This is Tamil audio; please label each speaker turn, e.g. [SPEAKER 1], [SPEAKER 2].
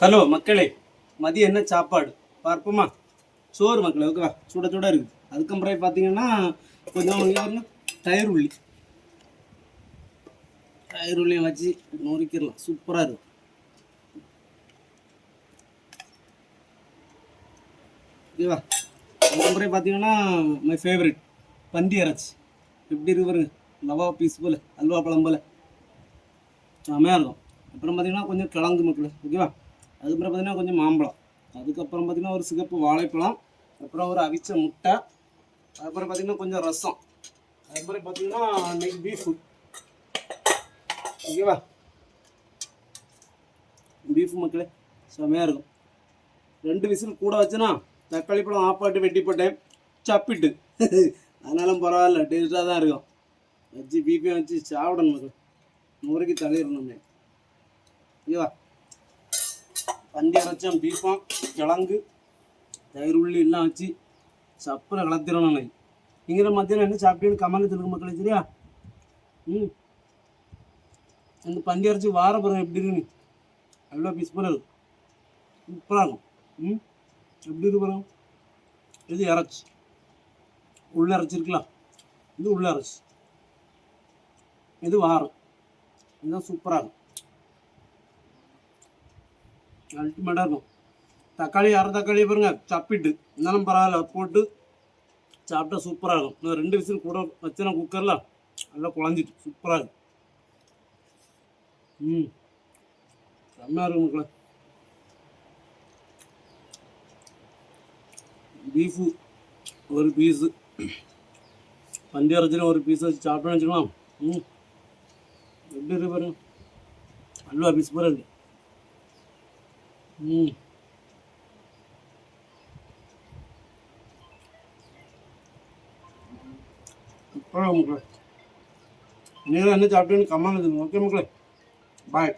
[SPEAKER 1] ஹலோ மக்களே, மதியம் என்ன சாப்பாடு பார்ப்போமா? சோறு மக்களே, ஓகேவா? சுட சுட இருக்குது. அதுக்கப்புறம் பார்த்தீங்கன்னா கொஞ்சம் தயிர் உள்ளி தயிர் உள்ளியை வச்சு நொறுக்கிடலாம். சூப்பராக இருக்கும். ஓகேவா? அதுக்கப்புறம் பார்த்தீங்கன்னா மை ஃபேவரட் பந்தி இறைச்சி. எப்படி இருக்கு பாருங்க, லவா பீஸ் போல், அல்வா பழம் போல் செமையாக இருக்கும். அப்புறம் பார்த்தீங்கன்னா கொஞ்சம் கிழங்கு மக்களே, ஓகேவா? அதுக்கப்புறம் பார்த்தீங்கன்னா கொஞ்சம் மாம்பழம், அதுக்கப்புறம் பார்த்தீங்கன்னா ஒரு சிகப்பு வாழைப்பழம், அப்புறம் ஒரு அவிச்ச முட்டை, அதுக்கப்புறம் பார்த்தீங்கன்னா கொஞ்சம் ரசம், அதுக்கப்புறம் பார்த்தீங்கன்னா இன்னைக்கு பீஃபு. ஓகேவா? பீஃபு மக்களே செமையாக இருக்கும். 2 விசில் கூட வச்சேன்னா தக்காளி பழம் ஆப்பாட்டு வெட்டி போட்டேன், சப்பிட்டு. அதனாலும் பரவாயில்ல, டேஸ்ட்டாக தான் இருக்கும். வச்சு பீஃபையும் வச்சு சாப்பிடணும் மக்கள், முறைக்கு தள்ளிடணும். ஓகேவா? பந்தி அரைச்சம் பீஃபம் கிழங்கு தயிர் உள்ளி எல்லாம் வச்சு சப்புரை கலத்திடணும். நீங்கள் மத்தியானம் என்ன சாப்பிட்டேன்னு கமெண்ட் சொல்லுங்க மக்களே, சரியா? அந்த பந்தி அரைச்சி வார பிறகு எப்படி இருக்குன்னு அவ்வளோ பீஸ் போல இருக்கும், சூப்பராக இருக்கும். எப்படி இருக்கு பாருங்க. இது இறச்சி உள்ள அரைச்சிருக்கலாம், இது உள்ள அரைச்சி, இது வாரம், இதுதான் சூப்பராக இருக்கும், அல்டிமேட்டாக இருக்கும். தக்காளி அரை தக்காளி பாருங்க சப்பிட்டு, இருந்தாலும் பரவாயில்ல போட்டு சாப்பிட்டா சூப்பராக இருக்கும். நான் 2 விசில் கூட வச்சேன்னா குக்கரில் நல்லா குழஞ்சிட்டு சூப்பராக இருக்கும். செம்மையாக இருக்கும் மக்களே. பீஃபு ஒரு பீஸு, பந்தி அரைச்சினா ஒரு பீஸ் வச்சு சாப்பிட்டோன்னு வச்சுக்கலாம். எப்படி இருக்கு பாருங்க, அல்வா பீஸ் போல இருக்கு. மக்களே, நீங்களும் என்ன சாப்பிட்டேன்னு கமெண்ட். ஓகே மக்களே, பாய்.